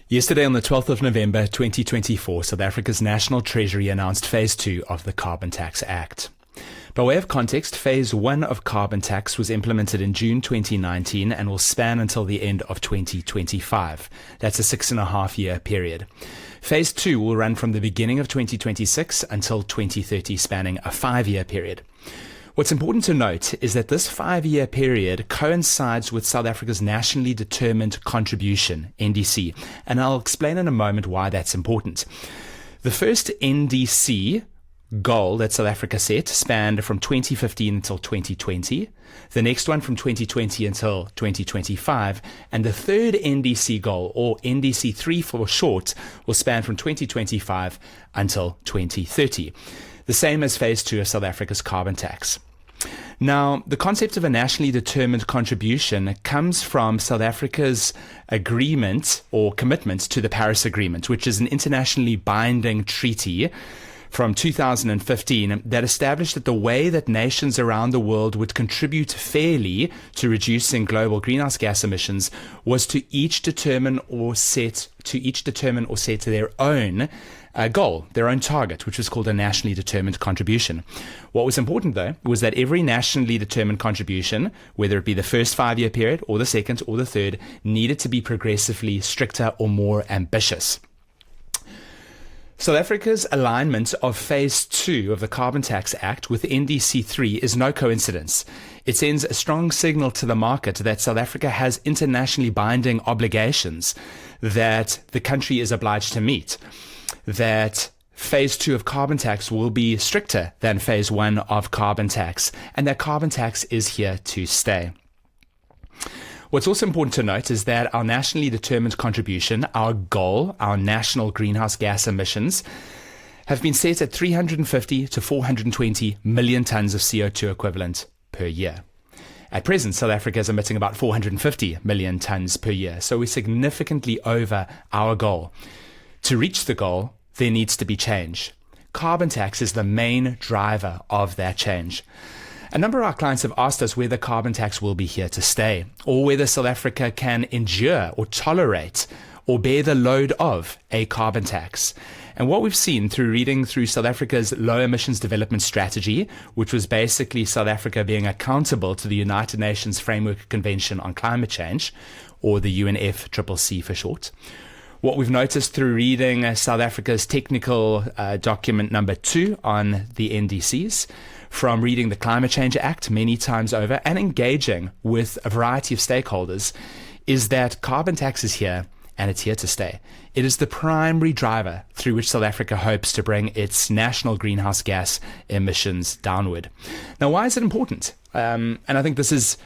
Yesterday, on the 12th of November 2024, South Africa's National Treasury announced Phase 2 of the Carbon Tax Act. By way of context, Phase 1 of carbon tax was implemented in June 2019 and will span until the end of 2025. That's a 6.5-year period. Phase 2 will run from the beginning of 2026 until 2030, spanning a 5-year period. What's important to note is that this 5-year period coincides with South Africa's Nationally Determined Contribution, NDC, and I'll explain in a moment why that's important. The first NDC goal that South Africa set spanned from 2015 until 2020, the next one from 2020 until 2025, and the third NDC goal, or NDC 3 for short, will span from 2025 until 2030. The same as Phase 2 of South Africa's carbon tax. Now, the concept of a nationally determined contribution comes from South Africa's agreement or commitment to the Paris Agreement, which is an internationally binding treaty from 2015 that established that the way that nations around the world would contribute fairly to reducing global greenhouse gas emissions was to each determine or set their own goal, their own target, which was called a nationally determined contribution. What was important, though, was that every nationally determined contribution, whether it be the first 5-year period or the second or the third, needed to be progressively stricter or more ambitious. South Africa's alignment of Phase 2 of the Carbon Tax Act with NDC 3 is no coincidence. It sends a strong signal to the market that South Africa has internationally binding obligations that the country is obliged to meet, that Phase 2 of carbon tax will be stricter than Phase 1 of carbon tax, and that carbon tax is here to stay. What's also important to note is that our nationally determined contribution, our goal, our national greenhouse gas emissions, have been set at 350 to 420 million tons of CO2 equivalent per year. At present, South Africa is emitting about 450 million tons per year, so we're significantly over our goal. To reach the goal, there needs to be change. Carbon tax is the main driver of that change. A number of our clients have asked us whether carbon tax will be here to stay, or whether South Africa can endure or tolerate or bear the load of a carbon tax. And what we've seen through reading through South Africa's Low Emissions Development Strategy, which was basically South Africa being accountable to the United Nations Framework Convention on Climate Change, or the UNFCCC for short. What we've noticed through reading South Africa's technical document number 2 on the NDCs, from reading the Climate Change Act many times over and engaging with a variety of stakeholders, is that carbon tax is here and it's here to stay. It is the primary driver through which South Africa hopes to bring its national greenhouse gas emissions downward. Now, why is it important? And I think this is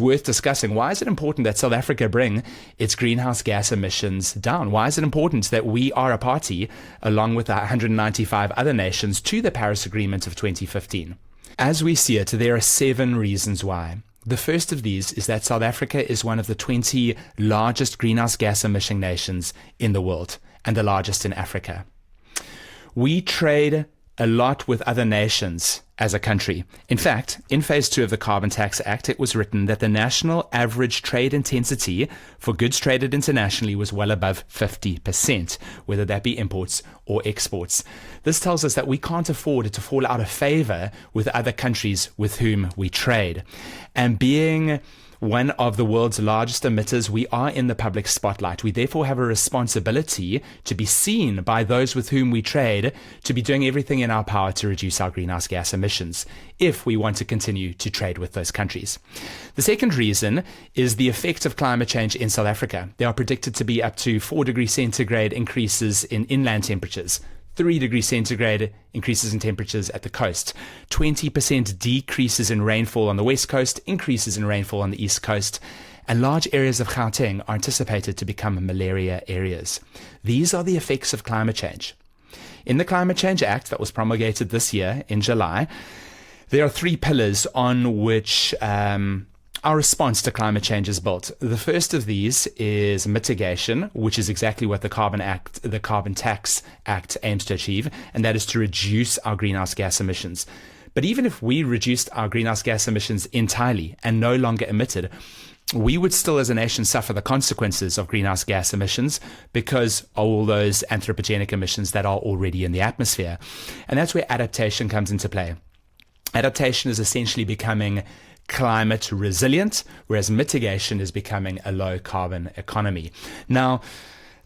worth discussing. Why is it important that South Africa bring its greenhouse gas emissions down? Why is it important that we are a party, along with 195 other nations, to the Paris Agreement of 2015? As we see it, there are 7 reasons why. The first of these is that South Africa is one of the 20 largest greenhouse gas emission nations in the world, and the largest in Africa. We trade a lot with other nations as a country. In fact, in Phase 2 of the Carbon Tax Act, it was written that the national average trade intensity for goods traded internationally was well above 50%, whether that be imports or exports. This tells us that we can't afford to fall out of favor with other countries with whom we trade. And being one of the world's largest emitters, we are in the public spotlight. We therefore have a responsibility to be seen by those with whom we trade to be doing everything in our power to reduce our greenhouse gas emissions if we want to continue to trade with those countries. The second reason is the effect of climate change in South Africa. There are predicted to be up to 4 degrees centigrade increases in inland temperatures, 3 degrees centigrade increases in temperatures at the coast, 20% decreases in rainfall on the west coast, increases in rainfall on the east coast, and large areas of Gauteng are anticipated to become malaria areas. These are the effects of climate change. In the Climate Change Act that was promulgated this year in July, there are 3 pillars on which our response to climate change is built. The first of these is mitigation, which is exactly what the Carbon Tax Act aims to achieve, and that is to reduce our greenhouse gas emissions. But even if we reduced our greenhouse gas emissions entirely and no longer emitted, we would still as a nation suffer the consequences of greenhouse gas emissions because of all those anthropogenic emissions that are already in the atmosphere. And that's where adaptation comes into play. Adaptation is essentially becoming climate resilient, whereas mitigation is becoming a low carbon economy. Now,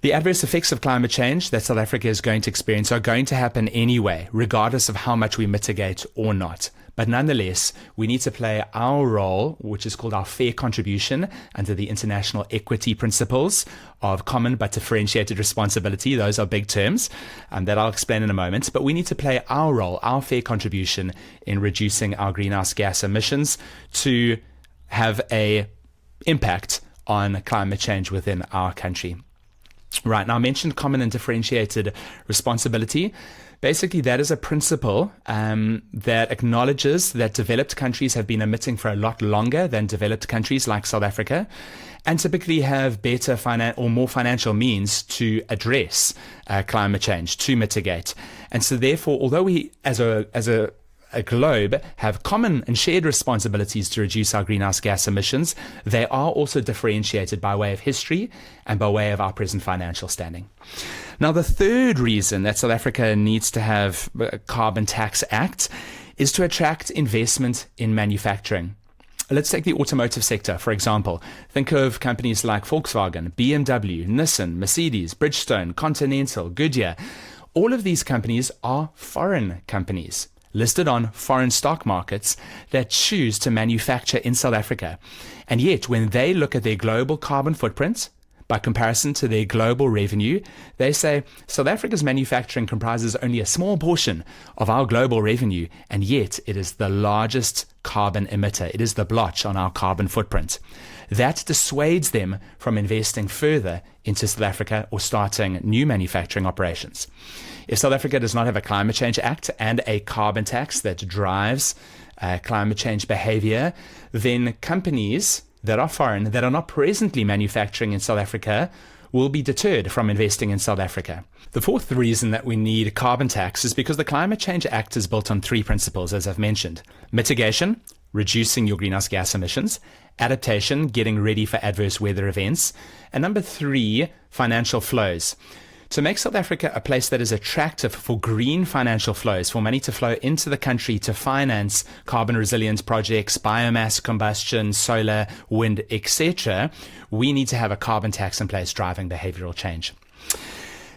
the adverse effects of climate change that South Africa is going to experience are going to happen anyway, regardless of how much we mitigate or not. But nonetheless, we need to play our role, which is called our fair contribution under the international equity principles of common but differentiated responsibility. Those are big terms that I'll explain in a moment. But we need to play our role, our fair contribution in reducing our greenhouse gas emissions to have an impact on climate change within our country. Right, now I mentioned common and differentiated responsibility. Basically, that is a principle that acknowledges that developed countries have been emitting for a lot longer than developed countries like South Africa, and typically have better or more financial means to address climate change, to mitigate. And so therefore, although we as a globe have common and shared responsibilities to reduce our greenhouse gas emissions, they are also differentiated by way of history and by way of our present financial standing. Now, the third reason that South Africa needs to have a Carbon Tax Act is to attract investment in manufacturing. Let's take the automotive sector, for example. Think of companies like Volkswagen, BMW, Nissan, Mercedes, Bridgestone, Continental, Goodyear. All of these companies are foreign companies listed on foreign stock markets that choose to manufacture in South Africa. And yet, when they look at their global carbon footprint, by comparison to their global revenue, they say South Africa's manufacturing comprises only a small portion of our global revenue, and yet it is the largest carbon emitter. It is the blotch on our carbon footprint. That dissuades them from investing further into South Africa or starting new manufacturing operations. If South Africa does not have a Climate Change Act and a carbon tax that drives climate change behavior, then companies that are foreign, that are not presently manufacturing in South Africa, will be deterred from investing in South Africa. The fourth reason that we need a carbon tax is because the Climate Change Act is built on three principles, as I've mentioned: mitigation, reducing your greenhouse gas emissions; adaptation, getting ready for adverse weather events; and number three, financial flows. To make South Africa a place that is attractive for green financial flows, for money to flow into the country to finance carbon resilience projects, biomass combustion, solar, wind, etc., we need to have a carbon tax in place driving behavioral change.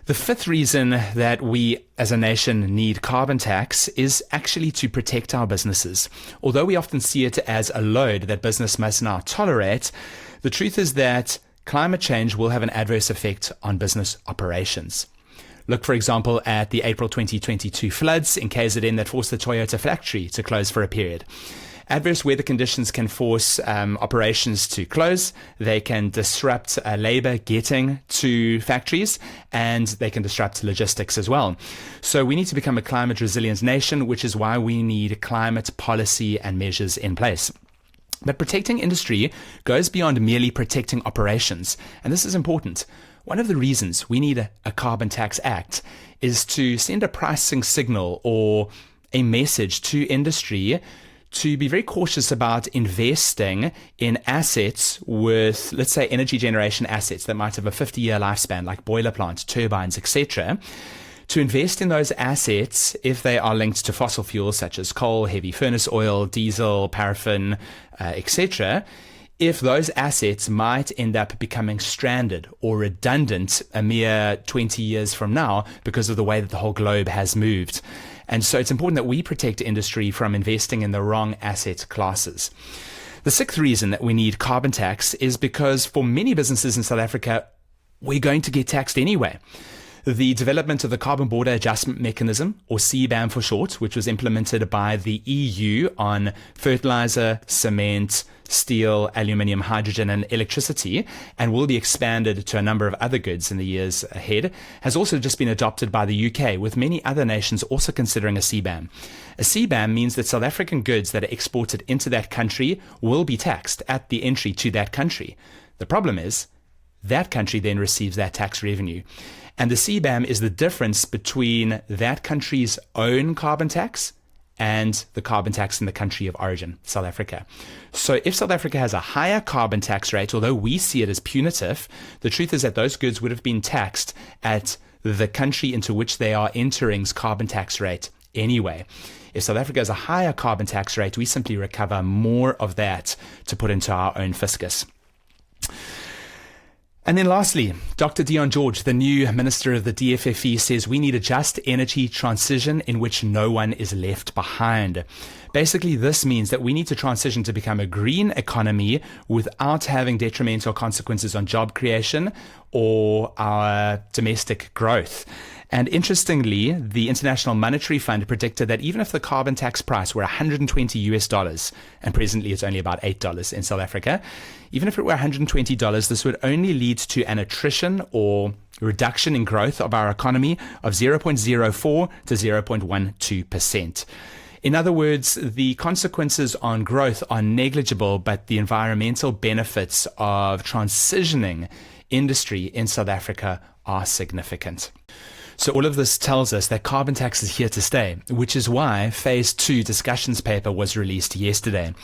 The fifth reason that we as a nation need carbon tax is actually to protect our businesses. Although we often see it as a load that business must now tolerate, the truth is that climate change will have an adverse effect on business operations. Look, for example, at the April 2022 floods in KZN that forced the Toyota factory to close for a period. Adverse weather conditions can force operations to close. They can disrupt labor getting to factories, and they can disrupt logistics as well. So we need to become a climate resilient nation, which is why we need climate policy and measures in place. But protecting industry goes beyond merely protecting operations, and this is important. One of the reasons we need a Carbon Tax Act is to send a pricing signal or a message to industry to be very cautious about investing in assets with, let's say, energy generation assets that might have a 50-year lifespan, like boiler plants, turbines, etc., to invest in those assets if they are linked to fossil fuels such as coal, heavy furnace oil, diesel, paraffin, etc., if those assets might end up becoming stranded or redundant a mere 20 years from now because of the way that the whole globe has moved. And so it's important that we protect industry from investing in the wrong asset classes. The sixth reason that we need carbon tax is because for many businesses in South Africa, we're going to get taxed anyway. The development of the Carbon Border Adjustment Mechanism, or CBAM for short, which was implemented by the EU on fertilizer, cement, steel, aluminium, hydrogen, and electricity, and will be expanded to a number of other goods in the years ahead, has also just been adopted by the UK, with many other nations also considering a CBAM. A CBAM means that South African goods that are exported into that country will be taxed at the entry to that country. The problem is, that country then receives that tax revenue. And the CBAM is the difference between that country's own carbon tax and the carbon tax in the country of origin, South Africa. So if South Africa has a higher carbon tax rate, although we see it as punitive, the truth is that those goods would have been taxed at the country into which they are entering's carbon tax rate anyway. If South Africa has a higher carbon tax rate, we simply recover more of that to put into our own fiscus. And then lastly, Dr. Dion George, the new minister of the DFFE, says we need a just energy transition in which no one is left behind. Basically, this means that we need to transition to become a green economy without having detrimental consequences on job creation or our domestic growth. And interestingly, the International Monetary Fund predicted that even if the carbon tax price were $120, and presently it's only about $8 in South Africa, even if it were $120, this would only lead to an attrition or reduction in growth of our economy of 0.04 to 0.12%. In other words, the consequences on growth are negligible, but the environmental benefits of transitioning industry in South Africa are significant. So all of this tells us that carbon tax is here to stay, which is why Phase 2 discussions paper was released yesterday.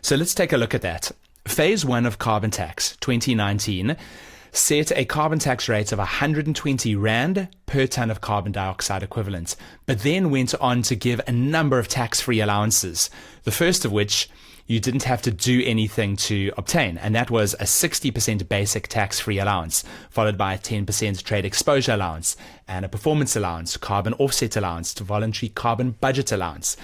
So let's take a look at that. Phase 1 of carbon tax 2019 set a carbon tax rate of 120 Rand per ton of carbon dioxide equivalent, but then went on to give a number of tax-free allowances, the first of which you didn't have to do anything to obtain, and that was a 60% basic tax-free allowance, followed by a 10% trade exposure allowance, and a performance allowance, carbon offset allowance, to voluntary carbon budget allowance.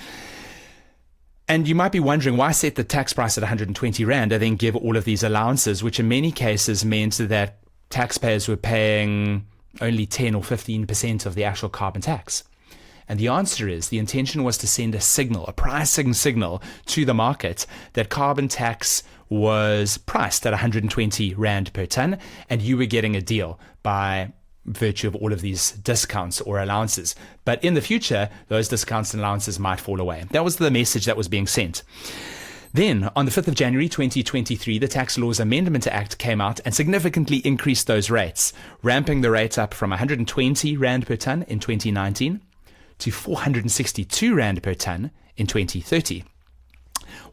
And you might be wondering, why set the tax price at 120 Rand and then give all of these allowances, which in many cases meant that taxpayers were paying only 10 or 15% of the actual carbon tax? And the answer is the intention was to send a signal, a pricing signal to the market that carbon tax was priced at 120 Rand per ton, and you were getting a deal by virtue of all of these discounts or allowances. But in the future, those discounts and allowances might fall away. That was the message that was being sent. Then, on the 5th of January 2023, the Tax Laws Amendment Act came out and significantly increased those rates, ramping the rate up from 120 Rand per ton in 2019 to 462 Rand per ton in 2030.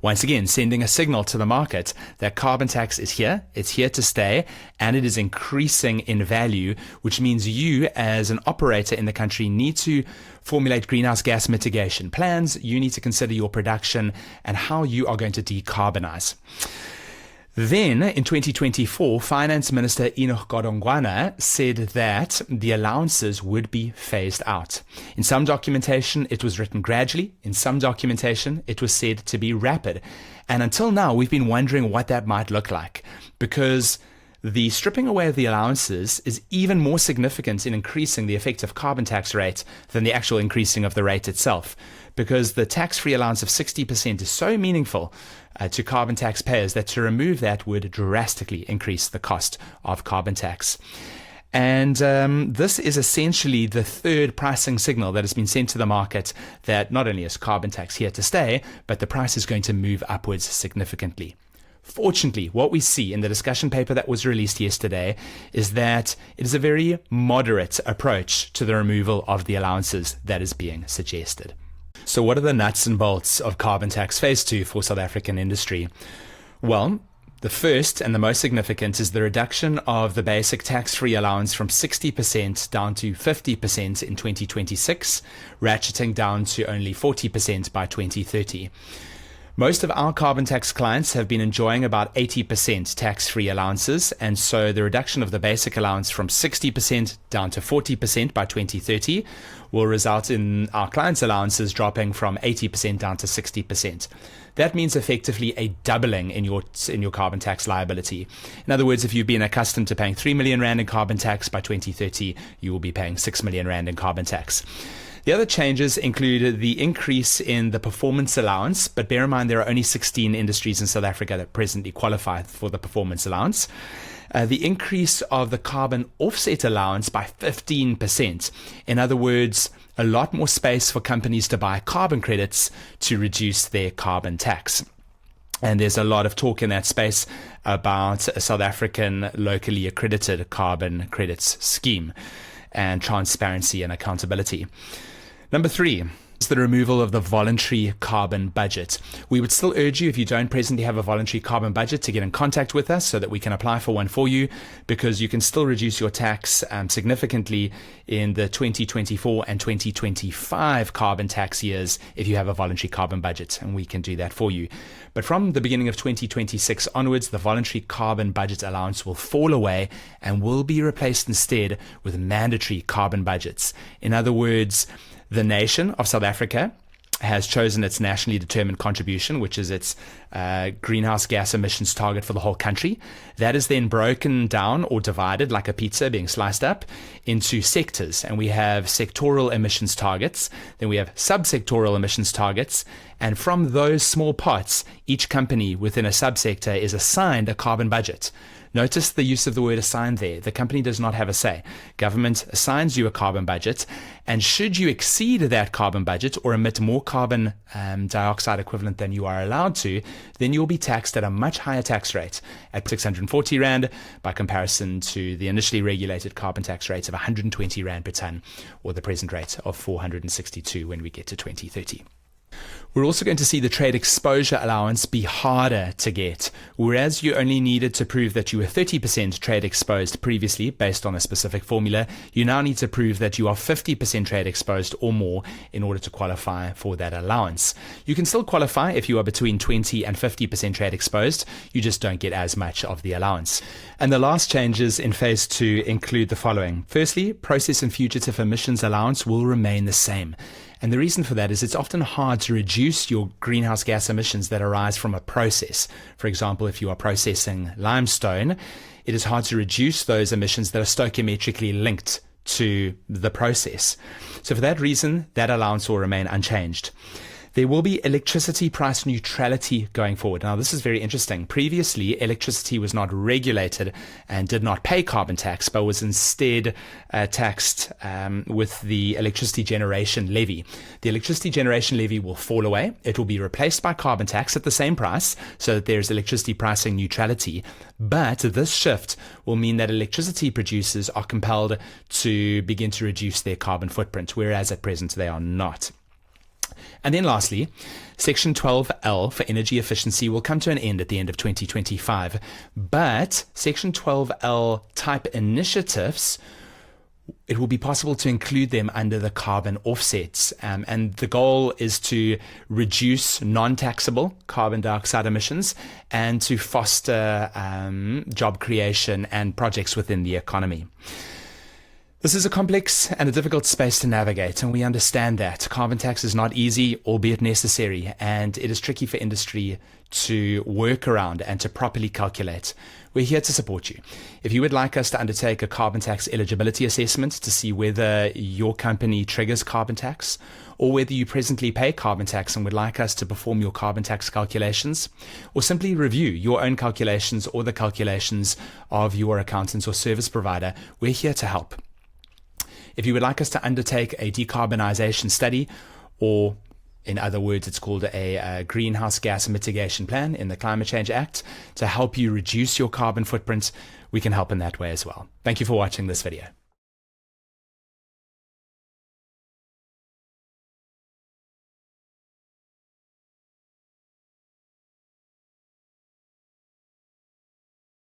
Once again, sending a signal to the market that carbon tax is here, it's here to stay, and it is increasing in value, which means you as an operator in the country need to formulate greenhouse gas mitigation plans. You need to consider your production and how you are going to decarbonize. Then, in 2024, Finance Minister Enoch Godongwana said that the allowances would be phased out. In some documentation, it was written gradually. In some documentation, it was said to be rapid. And until now, we've been wondering what that might look like, because the stripping away of the allowances is even more significant in increasing the effective carbon tax rate than the actual increasing of the rate itself, because the tax-free allowance of 60% is so meaningful to carbon tax payers that to remove that would drastically increase the cost of carbon tax. And this is essentially the third pricing signal that has been sent to the market that not only is carbon tax here to stay, but the price is going to move upwards significantly. Fortunately, what we see in the discussion paper that was released yesterday is that it is a very moderate approach to the removal of the allowances that is being suggested. So what are the nuts and bolts of carbon tax phase 2 for South African industry? Well, the first and the most significant is the reduction of the basic tax-free allowance from 60% down to 50% in 2026, ratcheting down to only 40% by 2030. Most of our carbon tax clients have been enjoying about 80% tax-free allowances, and so the reduction of the basic allowance from 60% down to 40% by 2030 will result in our clients' allowances dropping from 80% down to 60%. That means effectively a doubling in your carbon tax liability. In other words, if you've been accustomed to paying 3 million Rand in carbon tax, by 2030 you will be paying 6 million Rand in carbon tax. The other changes include the increase in the performance allowance, but bear in mind there are only 16 industries in South Africa that presently qualify for the performance allowance. The increase of the carbon offset allowance by 15%. In other words, a lot more space for companies to buy carbon credits to reduce their carbon tax. And there's a lot of talk in that space about a South African locally accredited carbon credits scheme and transparency and accountability. Number 3, It's the removal of the voluntary carbon budget. We would still urge you, if you don't presently have a voluntary carbon budget, to get in contact with us so that we can apply for one for you, because you can still reduce your tax significantly in the 2024 and 2025 carbon tax years if you have a voluntary carbon budget, and we can do that for you. But from the beginning of 2026 onwards, the voluntary carbon budget allowance will fall away and will be replaced instead with mandatory carbon budgets. In other words, the nation of South Africa has chosen its nationally determined contribution, which is its greenhouse gas emissions target for the whole country. That is then broken down or divided like a pizza being sliced up into sectors. And we have sectoral emissions targets, then we have subsectoral emissions targets. And from those small pots, each company within a subsector is assigned a carbon budget. Notice the use of the word assigned there. The company does not have a say. Government assigns you a carbon budget, and should you exceed that carbon budget or emit more carbon dioxide equivalent than you are allowed to, then you'll be taxed at a much higher tax rate at 640 Rand by comparison to the initially regulated carbon tax rates of 120 Rand per tonne, or the present rate of 462 when we get to 2030. We're also going to see the trade exposure allowance be harder to get. Whereas you only needed to prove that you were 30% trade exposed previously based on a specific formula, you now need to prove that you are 50% trade exposed or more in order to qualify for that allowance. You can still qualify if you are between 20 and 50% trade exposed, you just don't get as much of the allowance. And the last changes in phase 2 include the following. Firstly, process and fugitive emissions allowance will remain the same. And the reason for that is it's often hard to reduce your greenhouse gas emissions that arise from a process. For example, if you are processing limestone, it is hard to reduce those emissions that are stoichiometrically linked to the process. So for that reason, that allowance will remain unchanged. There will be electricity price neutrality going forward. Now, this is very interesting. Previously, electricity was not regulated and did not pay carbon tax, but was instead taxed with the electricity generation levy. The electricity generation levy will fall away. It will be replaced by carbon tax at the same price, so that there's electricity pricing neutrality. But this shift will mean that electricity producers are compelled to begin to reduce their carbon footprint, whereas at present they are not. And then lastly, Section 12L for energy efficiency will come to an end at the end of 2025. But Section 12L type initiatives, it will be possible to include them under the carbon offsets. And the goal is to reduce non-taxable carbon dioxide emissions and to foster job creation and projects within the economy. This is a complex and a difficult space to navigate, and we understand that. Carbon tax is not easy, albeit necessary, and it is tricky for industry to work around and to properly calculate. We're here to support you. If you would like us to undertake a carbon tax eligibility assessment to see whether your company triggers carbon tax, or whether you presently pay carbon tax and would like us to perform your carbon tax calculations, or simply review your own calculations or the calculations of your accountant or service provider, we're here to help. If you would like us to undertake a decarbonization study, or in other words, it's called a greenhouse gas mitigation plan in the Climate Change Act, to help you reduce your carbon footprint, we can help in that way as well. Thank you for watching this video.